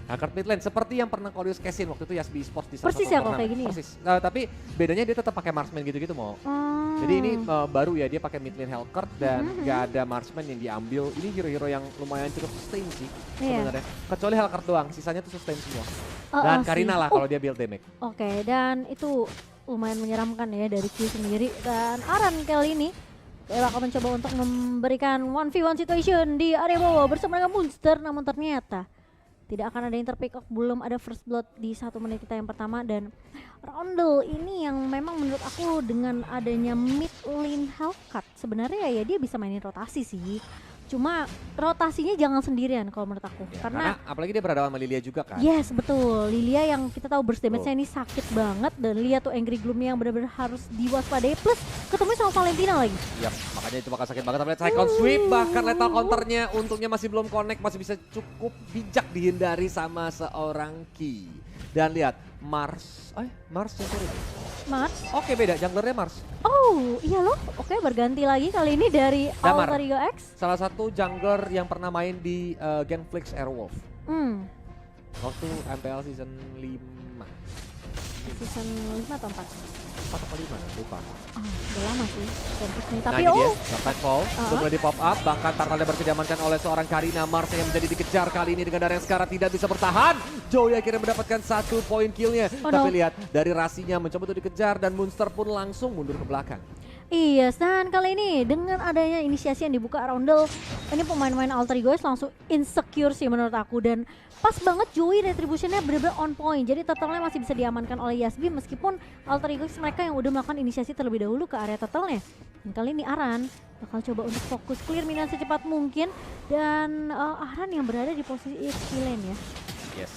Hellcurt mid lane seperti yang pernah Kolius casin waktu itu Yasbi Esports di salah Persis satu ya kalau turnamen. kayak gini ya? Persis. Tapi bedanya dia tetap pakai marksman gitu-gitu mau. Jadi ini baru ya dia pakai mid lane Hellcurt dan nggak ada marksman yang diambil. Ini hero-hero yang lumayan cukup sustain sih sebenarnya. Kecuali Hellcurt doang, sisanya tuh sustain semua. Dan Karina lah kalau dia build damage. Oke, dan itu lumayan menyeramkan ya dari Q sendiri. Dan Aran kali ini bakal mencoba untuk memberikan 1v1 situation di area bawah bersama dengan Monster, namun ternyata tidak akan ada yang terpick up, belum ada first blood di 1 menit kita yang pertama. Dan Roundel ini yang memang menurut aku dengan adanya mid lane Hellcurt sebenarnya ya dia bisa mainin rotasi sih. Cuma rotasinya jangan sendirian kalau menurut aku. Ya, karena apalagi dia berhadapan sama Lilia juga kan. yes, betul. Lilia yang kita tahu burst damage-nya ini sakit banget. Dan Lilia tuh Angry Gloom yang benar-benar harus diwaspadai. Plus ketemu sama Valentina lagi. Yap, makanya itu bakal sakit banget. Tapi lihat Cyclone Sweep, bahkan lethal counternya untungnya masih belum connect. Masih bisa cukup bijak dihindari sama seorang Ki. Dan lihat, Mars yang turun. Mars. Oke beda, junglernya Mars. Oh iya loh, oke berganti lagi kali ini dari Damar. Alter Ego X. Salah satu jungler yang pernah main di Genflix Airwolf. Waktu MPL season 5. Season 5 atau 4? 4 atau 5, lupa. Udah lama sih Campus nih. Tapi Nah, ini dia, Dark Fall, sudah mulai di pop up, bahkan Tartalnya berhasil diamankan oleh seorang Karina. Mars yang menjadi dikejar kali ini dengan Darren sekarang tidak bisa bertahan. Joey akhirnya mendapatkan 1 poin killnya. Tapi lihat, dari Rasinya mencoba untuk dikejar dan Monster pun langsung mundur ke belakang. iya, dan kali ini dengan adanya inisiasi yang dibuka Roundel, ini pemain-pemain Alter Ego langsung insecure sih menurut aku. Dan pas banget Joey retributionnya benar-benar on point. Jadi turtle-nya masih bisa diamankan oleh Yasbi meskipun Alter Ego mereka yang udah melakukan inisiasi terlebih dahulu ke area turtle-nya. Dan kali ini Aran bakal coba untuk fokus clear minion secepat mungkin. Dan Aran yang berada di posisi HP lane ya. Yes.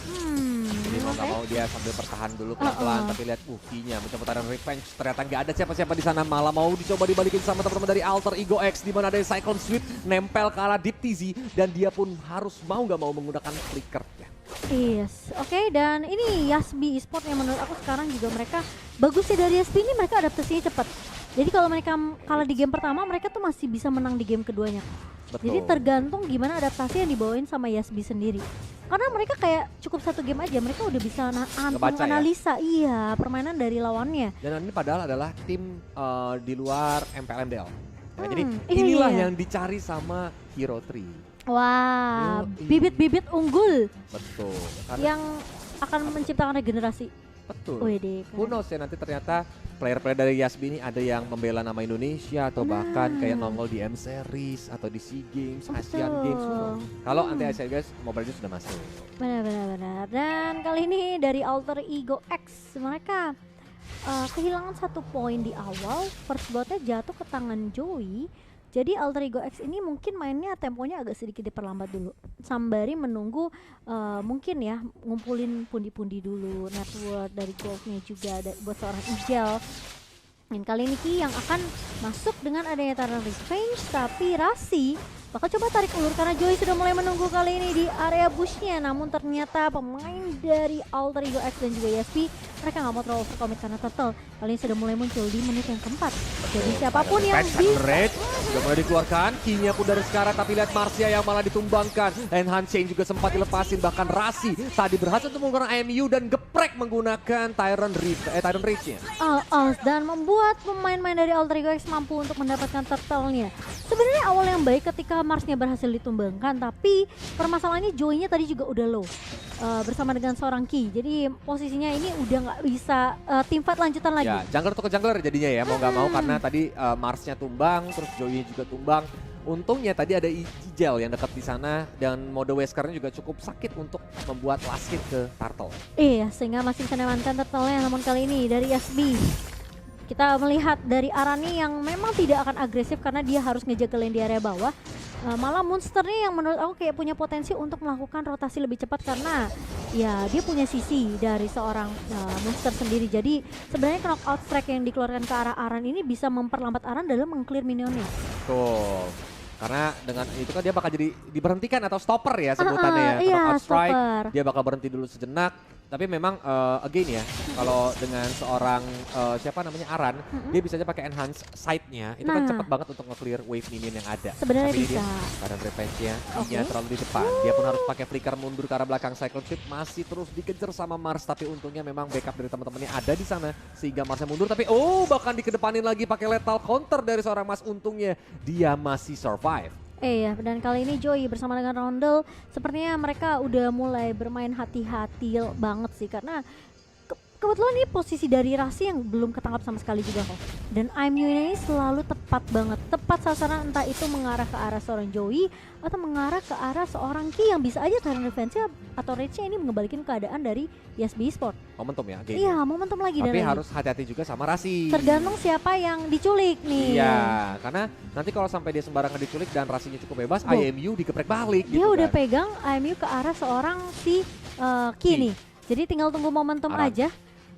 Jadi mau nggak mau dia sambil bertahan dulu pelan-pelan, tapi lihat Ki-nya mencoba tarik revenge, ternyata nggak ada siapa-siapa di sana, malah mau dicoba dibalikin sama teman-teman dari Alter Ego X, di mana ada Cyclone Sweep nempel ke arah Deep TZ dan dia pun harus mau nggak mau menggunakan flicker ya. Yes, oke, dan ini Yasbi Esports yang menurut aku sekarang juga mereka bagusnya dari Yasbi ini mereka adaptasinya cepat. Jadi kalau mereka kalah di game pertama, mereka tuh masih bisa menang di game keduanya. Betul. Jadi tergantung gimana adaptasi yang dibawain sama Yasbi sendiri. Karena mereka kayak cukup 1 game aja, mereka udah bisa analisa iya permainan dari lawannya. Dan ini padahal adalah tim di luar MPL-MDL. Nah, jadi iya, inilah iya. yang dicari sama Hero Tree. Wah, bibit-bibit unggul Betul. yang akan menciptakan regenerasi. Betul. Wede, Who knows ya nanti ternyata player-player dari Yasbi ini ada yang membela nama Indonesia atau bahkan kayak nongol di M Series atau di SEA Games, Asian Games. Kalau anti Asian Games Mobile Legends sudah masuk. Benar. Dan kali ini dari Alter Ego X mereka kehilangan 1 poin di awal. First bloodnya jatuh ke tangan Joey. Jadi Alter Ego X ini mungkin mainnya temponya agak sedikit diperlambat dulu. Sambari menunggu mungkin ya ngumpulin pundi-pundi dulu, network dari golfnya juga buat seorang Ijel. Dan kali ini Ki yang akan masuk dengan adanya taran revenge, tapi Rasi bakal coba tarik ulur karena Joey sudah mulai menunggu kali ini di area bushnya. Namun ternyata pemain dari Alter Ego X dan juga Yasbi mereka nggak mau terlalu overcommit karena turtle kali ini sudah mulai muncul di menit yang keempat. Jadi siapapun yang bisa sudah mulai dikeluarkan, Ki-nya pun dari sekarang, tapi lihat Marcia yang malah ditumbangkan. Enhanced Chain juga sempat dilepasin, bahkan Rasi tadi berhasil untuk menggunakan IMU dan geprek menggunakan Tyrant Reach-nya. Dan membuat pemain-pemain dari Alter Ego X mampu untuk mendapatkan turtle-nya. Sebenarnya awal yang baik ketika Marsnya berhasil ditumbangkan, tapi permasalahannya Joey-nya tadi juga udah low bersama dengan seorang Ki. Jadi posisinya ini udah nggak bisa teamfight lanjutan lagi. Ya, jungler tuh ke jungler jadinya ya, mau nggak mau karena tadi Marsnya tumbang, terus Joey juga tumbang. Untungnya tadi ada Ijel yang dekat di sana dan mode Weskernya juga cukup sakit untuk membuat last hit ke Turtle. Iya, sehingga masih bisa menamankan turtle-nya. Namun kali ini dari Yasbi kita melihat dari Arani yang memang tidak akan agresif karena dia harus ngejaga lane di area bawah. Malah Monster nih yang menurut aku kayak punya potensi untuk melakukan rotasi lebih cepat karena ya dia punya sisi dari seorang Monster sendiri. Jadi sebenarnya knockout strike yang dikeluarkan ke arah Aran ini bisa memperlambat Aran dalam meng-clear minionnya. Betul. Karena dengan itu kan dia bakal jadi diberhentikan atau stopper ya sebutannya ya. Iya, Knockout strike, stopper. dia bakal berhenti dulu sejenak. Tapi memang again ya, kalau dengan seorang siapa namanya Aran, dia bisa aja pakai enhance sight-nya. Itu kan Nah. cepat banget untuk nge-clear wave minion yang ada. Sebenarnya Tapi bisa. Karena revenge-nya, Oke. dia terlalu di depan. Dia pun harus pakai flicker mundur ke arah belakang. Cyclone Swift masih terus dikejar sama Mars, tapi untungnya memang backup dari teman-temannya ada di sana sehingga Marsnya mundur. Tapi bahkan dikedepanin lagi pakai lethal counter dari seorang Mars. Untungnya dia masih survive. Iya, dan kali ini Joy bersama dengan Roundel sepertinya mereka udah mulai bermain hati-hati banget sih karena kebetulan ini posisi dari Rasi yang belum ketangkap sama sekali juga kok. Dan IMU ini selalu tepat banget, tepat sasaran, entah itu mengarah ke arah seorang Joey atau mengarah ke arah seorang Ki yang bisa aja Tyrant Defense atau Rage ini mengembalikan keadaan dari YSB Sport. Momentum ya, game. Iya, momentum lagi dan Tapi lagi. harus hati-hati juga sama Rasi. Tergantung siapa yang diculik nih. Iya, karena nanti kalau sampai dia sembarangan diculik dan Rasinya cukup bebas, Bo. IMU dikeprek balik Dia gitu udah kan. pegang IMU ke arah seorang si Ki Ki. nih. Jadi tinggal tunggu momentum Aran. aja.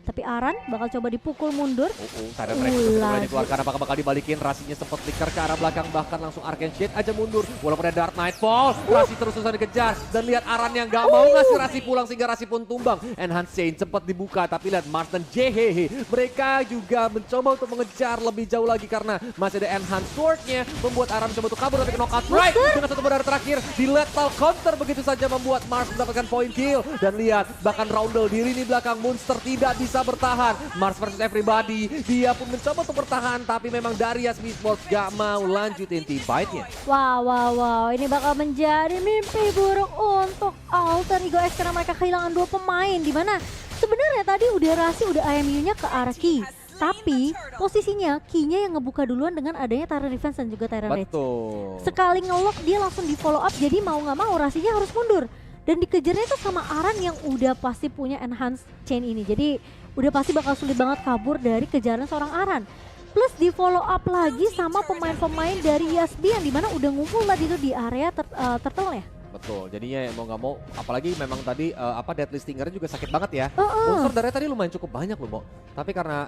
Tapi Aran bakal coba dipukul mundur. Tyrant Rex sudah mulai Lagi. dikeluarkan, apakah bakal dibalikin? Rasinya sempat flicker ke arah belakang, bahkan langsung Arcane Shade aja mundur. Walaupun ada Dark Nightfall, Rasi terus-terusan dikejar. Dan lihat Aran yang gak mau ngasih Rasi pulang sehingga Rasi pun tumbang. Enhance Chain sempat dibuka, tapi lihat Mars dan Jehehe. Mereka juga mencoba untuk mengejar lebih jauh lagi karena masih ada Enhance Sword-nya. Membuat Aran mencoba untuk kabur tapi ke knockout right. Dengan satu berdarah terakhir di lethal counter begitu saja membuat Mars mendapatkan point kill. Dan lihat, bahkan Roundel di lini belakang Monster tidak bisa bertahan. Mars versus everybody, dia pun mencoba untuk bertahan, tapi memang Darius Esports gak mau lanjutin team fight-nya. Wow, ini bakal menjadi mimpi buruk untuk Alter Ego X karena mereka kehilangan 2 pemain di mana sebenarnya tadi udah Rasi udah IMU-nya ke arah Ki. Tapi posisinya Ki-nya yang ngebuka duluan dengan adanya Tyrant Defense dan juga Tyrant Rage. Betul. Sekali ngelock dia langsung di follow up, jadi mau nggak mau Rasinya harus mundur. Dan dikejarnya itu sama Aran yang udah pasti punya enhance chain ini. Jadi udah pasti bakal sulit banget kabur dari kejaran seorang Aran. Plus di follow up lagi sama pemain-pemain dari YSB yang dimana udah ngumpul tadi itu di area turtle ya. Betul, jadinya mau nggak mau, apalagi memang tadi Deadly Stinger juga sakit banget ya. Heeh. Monster darahnya tadi lumayan cukup banyak loh, Mo. Tapi karena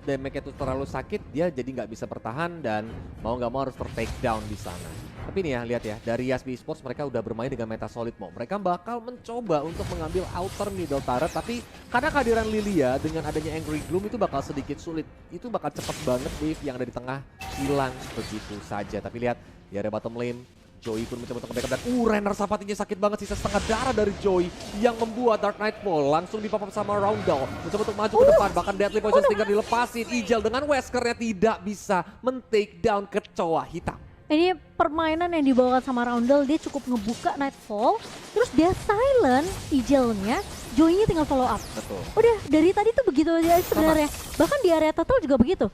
damage itu terlalu sakit, dia jadi nggak bisa bertahan dan mau nggak mau harus ter-take down di sana. Tapi nih ya, lihat ya, dari YSB Esports mereka udah bermain dengan meta solid, Mo. Mereka bakal mencoba untuk mengambil outer middle turret, tapi karena kehadiran Lilia dengan adanya Angry Gloom itu bakal sedikit sulit. Itu bakal cepet banget wave yang ada di tengah hilang begitu saja. Tapi lihat, di area bottom lane, Joey pun mencoba untuk backup dan Renner Sapatinya sakit banget, sisa setengah darah dari Joey yang membuat Dark Nightfall langsung dipop-up sama Roundel. Mencoba untuk maju ke depan, bahkan Deadly Poison Stinger dilepasin. Ijel dengan Weskernya tidak bisa men-take down kecoa hitam. Ini permainan yang dibawakan sama Roundel, dia cukup ngebuka Nightfall, terus dia silent Ijelnya, Joey-nya tinggal follow up. Betul. Udah dari tadi tuh begitu aja sebenarnya. Bahkan di area turtle juga begitu.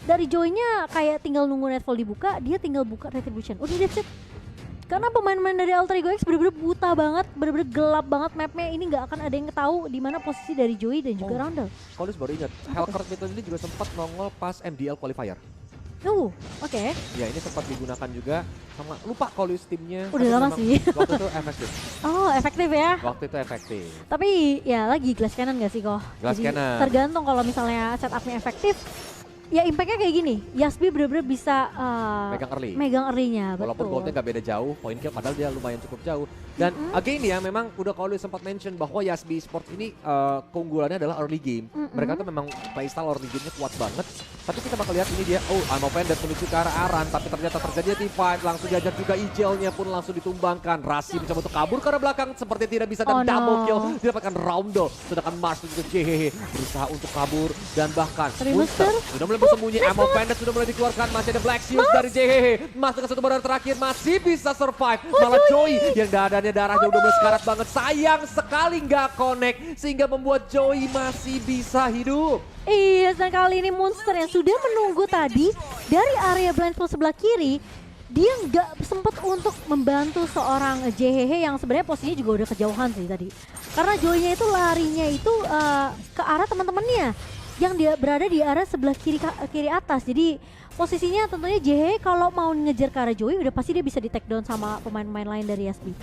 Dari Joy-nya kayak tinggal nunggu Nightfall dibuka, dia tinggal buka Retribution. Udah that's it. Karena pemain-pemain dari Alter Ego X bener-bener buta banget, bener-bener gelap banget mapnya. Ini nggak akan ada yang tahu di mana posisi dari Joey dan juga Roundel. Kalau baru ingat, Hellcurt Method ini juga sempat nongol pas MDL Qualifier. Oke. Ya ini sempat digunakan juga sama, lupa kalau timnya. Udah tapi lama memang sih. Waktu itu efektif. Oh, efektif ya. Waktu itu efektif. Tapi ya lagi glass cannon gak sih kok? Glass Jadi, cannon. tergantung kalau misalnya setupnya efektif. Ya impactnya kayak gini, Yasbi bener-bener bisa Megang early. early-nya, Walaupun goldnya betul. nggak beda jauh, point kill padahal dia lumayan cukup jauh. Dan again ya, memang udah kalau sempat mention bahwa YSB Sports ini keunggulannya adalah early game. Mereka tuh memang playstyle early game-nya kuat banget. Tapi kita bakal lihat ini dia, I'm offended menuju ke arah Aran, tapi ternyata terjadi T5, langsung diajar juga Ijelnya pun langsung ditumbangkan. Rasi mencoba untuk kabur ke arah belakang, seperti tidak bisa dan double kill didapatkan Roundel. Sedangkan Mars dan juga Jehehe berusaha untuk kabur dan bahkan Monster sudah mulai bersembunyi. I'm offended sudah mulai dikeluarkan, masih ada Black Shield dari Jehehe. Masuk ke satu badan terakhir, masih bisa survive. Malah Joey yang dadanya darahnya udah mulai sekarat banget. Sayang sekali nggak connect sehingga membuat Joey masih bisa hidup. Iya, dan kali ini Monster yang sudah menunggu tadi dari area blindfold sebelah kiri, dia nggak sempat untuk membantu seorang JHH yang sebenarnya posisinya juga udah kejauhan sih tadi. Karena Joy-nya itu larinya itu ke arah teman-temannya yang dia berada di arah sebelah kiri atas. Jadi posisinya tentunya JHH kalau mau ngejar ke arah Joy udah pasti dia bisa di take down sama pemain-pemain lain dari SB.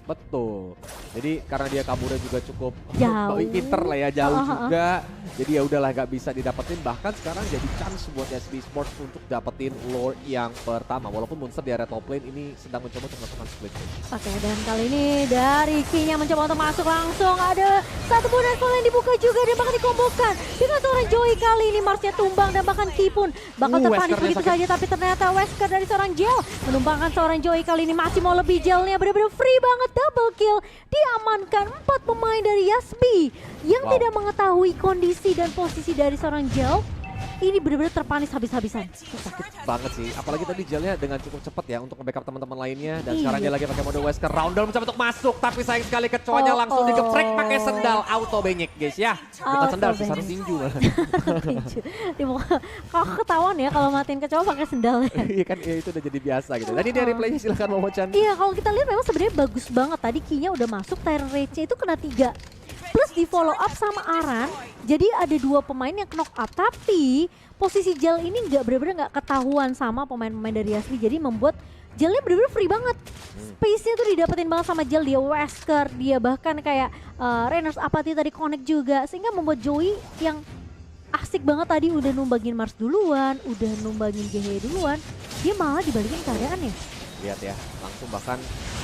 Betul. Jadi karena dia kaburnya juga cukup Jauh. pinter lah ya, jauh juga. Jadi ya udahlah nggak bisa didapetin. Bahkan sekarang jadi chance buat SB Sports untuk dapetin lore yang pertama. Walaupun Monster di area top lane ini sedang mencoba untuk melakukan split. Oke, dan kali ini dari Ki-nya mencoba untuk masuk langsung. Ada satu bonus yang dibuka juga dan bahkan dikombokan. Dengan seorang Joey kali ini Marsnya tumbang dan bahkan Ki pun bakal terpanis Weskernya begitu sakit. saja. Tapi ternyata Wesker dari seorang Jel menumbangkan seorang Joey kali ini masih mau lebih. Jelnya benar-benar free banget, double kill. Diamankan 4 pemain dari Yasbi yang tidak mengetahui kondisi dan posisi dari seorang Jel. Ini benar-benar terpanis habis-habisan. Sakit banget sih. Apalagi tadi Jelnya dengan cukup cepat ya untuk nge-backup teman-teman lainnya. Dan Iya. sekarang dia lagi pakai mode Wesker. Roundel mencoba untuk masuk. Tapi sayang sekali kecoanya langsung digeprek pakai sendal. Auto benyek guys ya. Bukan Auto sendal sih, benyek. sarung tinju malah. Kalau ketahuan ya kalau matiin kecoa pakai sendal ya. Iya kan, ya itu udah jadi biasa gitu. Dan ini dari replaynya silakan Momo-chan. Iya, kalau kita lihat memang sebenarnya bagus banget. Tadi Ki-nya udah masuk, Tyrant Rage-nya itu kena 3. Plus di follow up sama Aran. Jadi ada 2 pemain yang knock up. Tapi posisi Jel ini nggak benar-benar nggak ketahuan sama pemain-pemain dari Yasbi. Jadi membuat Jelnya benar-benar free banget. Space-nya tuh didapetin banget sama Jel. Dia Wesker, dia bahkan kayak Reyners Apathy tadi connect juga. Sehingga membuat Joey yang asik banget tadi udah numbangin Mars duluan, udah numbangin GH duluan. Dia malah dibalikin keadaannya. Lihat ya, langsung bahkan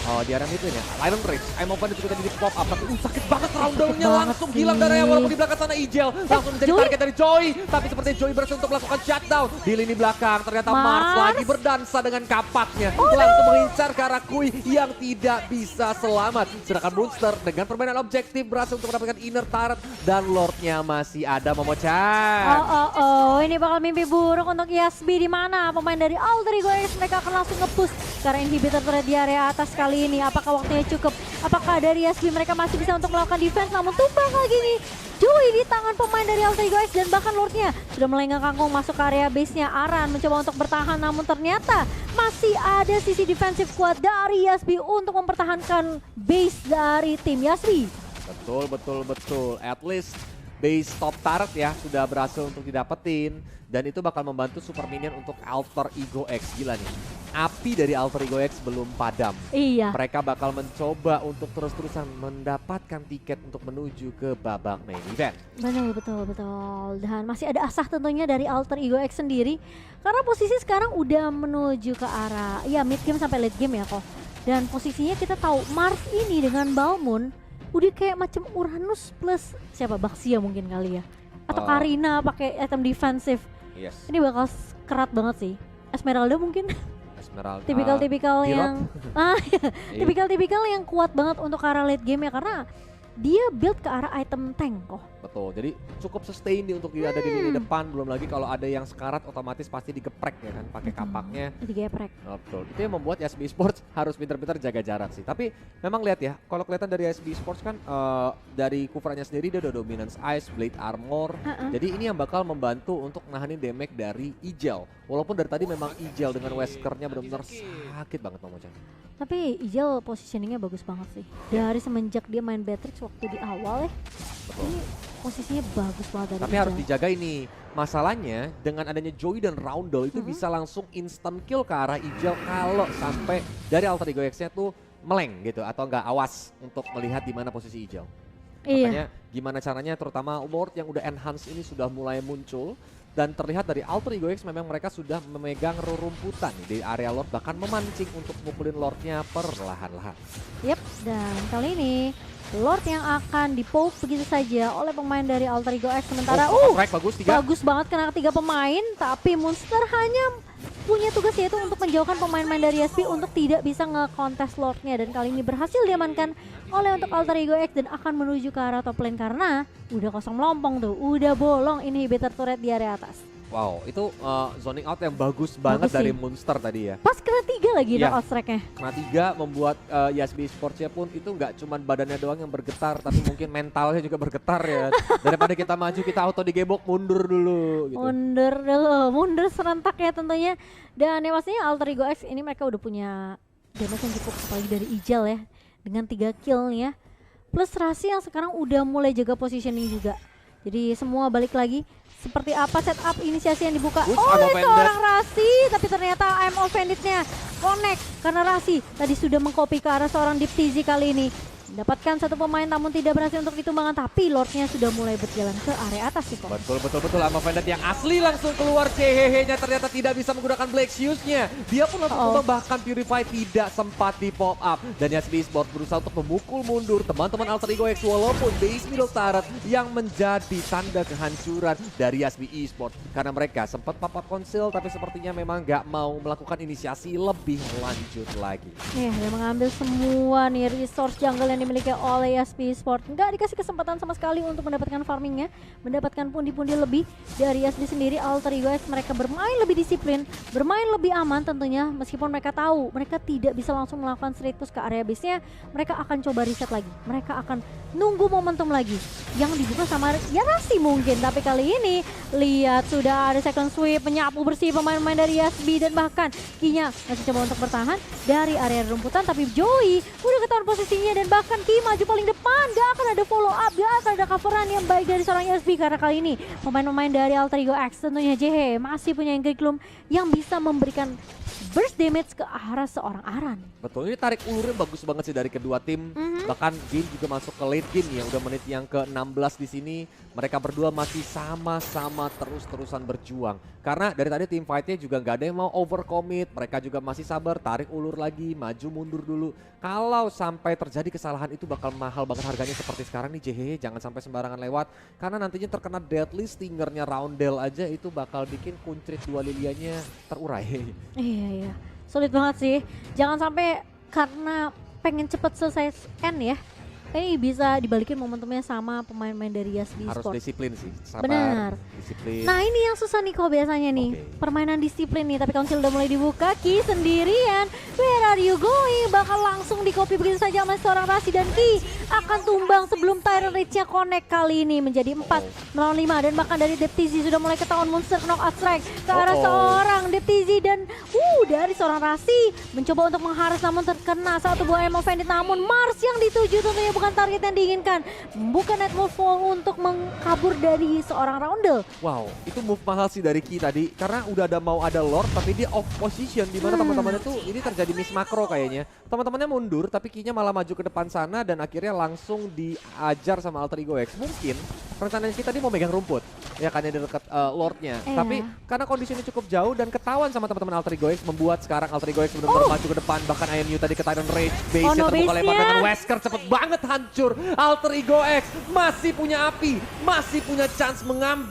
di area itu ya. Iron Rage, I'm Open itu tadi di pop up, tapi sakit banget roundel-nya langsung hilang dari walaupun di belakang sana Ijel langsung menjadi Joey. target dari Joy. Tapi seperti Joy berhasil untuk melakukan shutdown di lini belakang. Ternyata Mars Mars. lagi berdansa dengan kapaknya. Langsung mengincar ke arah Kui yang tidak bisa selamat. Sedangkan Monster dengan permainan objektif berhasil untuk mendapatkan inner turret dan Lordnya masih ada Momo-chan. Ini bakal mimpi buruk untuk Yasbi di mana pemain dari Alter Ego X mereka akan langsung nge-push karena inhibitor terlihat di area atas kali ini. Apakah waktunya cukup? Apakah dari Yasbi mereka masih bisa untuk melakukan defense? Namun tumbang lagi nih Joey di tangan pemain dari Alter Ego X dan bahkan Lordnya sudah melenggang kangkung masuk ke area base-nya. Aran mencoba untuk bertahan namun ternyata masih ada sisi defensif kuat dari Yasbi untuk mempertahankan base dari tim Yasbi. Betul. At least base top turret ya sudah berhasil untuk didapetin. Dan itu bakal membantu super minion untuk Alter Ego X. Gila nih, api dari Alter Ego X belum padam. Iya. Mereka bakal mencoba untuk terus-terusan mendapatkan tiket untuk menuju ke babak main event. Betul. Dan masih ada asah tentunya dari Alter Ego X sendiri. Karena posisi sekarang udah menuju ke arah ya mid game sampai late game ya kok. Dan posisinya kita tahu Mars ini dengan Balmond udah kayak macam Uranus plus siapa Baxia mungkin kali ya. Atau Karina pakai item defensif. Yes. Ini bakal kerat banget sih. Esmeralda mungkin. Esmeralda. Tipikal-tipikal yang tipikal-tipikal yang kuat banget untuk ke arah late game ya karena dia build ke arah item tank kok. Betul, jadi cukup sustain dia untuk dia ada di lini depan. Belum lagi kalau ada yang sekarat otomatis pasti digeprek ya kan, pakai kapaknya. Digeprek. Betul, itu yang membuat SB Sports harus pintar-pintar jaga jarak sih. Tapi memang lihat ya, kalau kelihatan dari SB Sports kan dari covernya sendiri dia udah dominance ice, blade armor. Jadi ini yang bakal membantu untuk nahanin damage dari Ijel. Walaupun dari tadi memang Ijel dengan Weskernya benar-benar sakit banget Momo-chan. Tapi Ijel positioningnya bagus banget sih. Dari semenjak dia main Beatrix waktu di awal ya. Betul. Ini posisinya bagus banget dari Tapi Ijel. harus dijaga ini. Masalahnya dengan adanya Joey dan Roundel itu bisa langsung instant kill ke arah Ijel kalau sampai dari Alter Ego X-nya tuh meleng gitu atau enggak awas untuk melihat di mana posisi Ijel. Iya. Makanya gimana caranya terutama Lord yang udah enhance ini sudah mulai muncul. Dan terlihat dari Alter Ego X memang mereka sudah memegang rerumputan di area Lord. Bahkan memancing untuk mukulin Lordnya perlahan-lahan. Yep, dan kali ini Lord yang akan dipoke begitu saja oleh pemain dari Alter Ego X. Sementara Bagus, 3. bagus banget kena 3 pemain. Tapi Monster hanya punya tugas yaitu untuk menjauhkan pemain-pemain dari SP untuk tidak bisa nge-contest Lordnya. Dan kali ini berhasil diamankan oleh untuk Alter Ego X dan akan menuju ke arah top lane karena udah kosong melompong tuh, udah bolong inhibitor turret di area atas. Wow, itu zoning out yang bagus banget Bagus dari sih. Monster tadi ya. Pas kena 3 lagi Iya. knockout strike-nya. Kena 3 membuat Yasbi Sportsnya pun itu nggak cuma badannya doang yang bergetar, tapi mungkin mentalnya juga bergetar ya. Daripada kita maju, kita auto digebok, mundur dulu gitu. Mundur serentak ya tentunya. Dan ya pastinya Alter Ego X ini mereka udah punya damage yang cukup apalagi dari Ijel ya. Dengan 3 kill nih ya. Plus Rasi yang sekarang udah mulai jaga positioning juga. Jadi semua balik lagi. Seperti apa setup inisiasi yang dibuka I'm oleh offended. seorang Rasi. Tapi ternyata I'm offended-nya connect karena Rasi tadi sudah mengcopy ke arah seorang Deep TZ kali ini. Mendapatkan satu pemain namun tidak berhasil untuk ditumbangkan, tapi Lordnya sudah mulai berjalan ke area atas sih kok. Betul Ama Vendant yang asli langsung keluar, CHH-nya ternyata tidak bisa menggunakan Black Shoes-nya. Dia pun langsung tumbang, bahkan Purify tidak sempat di pop up. Dan Yasbi Esports berusaha untuk memukul mundur teman-teman Alter Ego X walaupun base middle turret yang menjadi tanda kehancuran dari Yasbi Esports. Karena mereka sempat pop-up konsil tapi sepertinya memang nggak mau melakukan inisiasi lebih lanjut lagi. Dia mengambil semua nih resource jungle yang dimiliki oleh Yasbi Esports. Nggak dikasih kesempatan sama sekali untuk mendapatkan farmingnya, mendapatkan pundi-pundi lebih dari Yasbi sendiri. Alter Ego X mereka bermain lebih disiplin, bermain lebih aman tentunya, meskipun mereka tahu mereka tidak bisa langsung melakukan straight push ke area base-nya. Mereka akan coba reset lagi, mereka akan nunggu momentum lagi yang dibuka sama Yarasi mungkin. Tapi kali ini lihat sudah ada second sweep menyapu bersih pemain-pemain dari Yasbi, dan bahkan Kinya masih coba untuk bertahan dari area rumputan, tapi Joey udah ketahuan posisinya dan bahkan Ki maju paling depan. Gak akan ada follow up, gak akan ada coveran yang baik dari seorang Yasbi karena kali ini pemain-pemain dari Alter Ego X tentunya JH masih punya Ingrid Gloom yang bisa memberikan burst damage ke arah seorang Aran. Betul, ini tarik ulurnya bagus banget sih dari kedua tim. Bahkan Jin juga masuk ke late game ya, udah menit yang ke-16 di sini. Mereka berdua masih sama-sama terus-terusan berjuang. Karena dari tadi tim fight-nya juga nggak ada yang mau overcommit. Mereka juga masih sabar, tarik ulur lagi, maju mundur dulu. Kalau sampai terjadi kesalahan itu bakal mahal banget harganya seperti sekarang nih JHH. Jangan sampai sembarangan lewat. Karena nantinya terkena deadly stingernya Roundel aja itu bakal bikin kuncrit dua lilianya terurai. Iya, sulit banget sih. Jangan sampai karena pengen cepet selesai end ya, ini bisa dibalikin momentumnya sama pemain-pemain dari Yasbi Harus Esports. disiplin sih, sabar, Benar. disiplin. Nah ini yang susah nih kok biasanya nih, permainan disiplin nih. Tapi Council udah mulai dibuka, Ki sendirian. Where are you going? Bakal langsung di copy begitu saja sama seorang Rasi, dan Ki akan tumbang sebelum Tyrant Reach-nya connect kali ini menjadi 4 melawan 5. Dan bahkan dari Deptizi sudah mulai ketahuan monster knockout strike ke arah seorang Deptizi, dan dari seorang Rasi mencoba untuk mengharus namun terkena satu buah Emo Bandit. Namun Mars yang dituju tentunya bukan target yang diinginkan, bukan net move untuk mengkabur dari seorang Roundel. Wow, itu move mahal sih dari Ki tadi karena udah ada Lord tapi dia off position, di mana teman-temannya tuh ini terjadi miss makro kayaknya. Teman-temannya mundur tapi Ki-nya malah maju ke depan sana dan akhirnya langsung diajar sama Alter Ego X. Mungkin rencananya Ki tadi mau megang rumput ya kan, di dekat Lordnya. Tapi karena kondisinya cukup jauh dan ketahuan sama teman-teman Alter Ego X, membuat sekarang Alter Ego X benar-benar maju ke depan. Bahkan IMU tadi ke Tyrant Rage, base-nya terbuka lebar dengan Wesker cepet banget hancur. Alter Ego X masih punya api, masih punya chance mengambil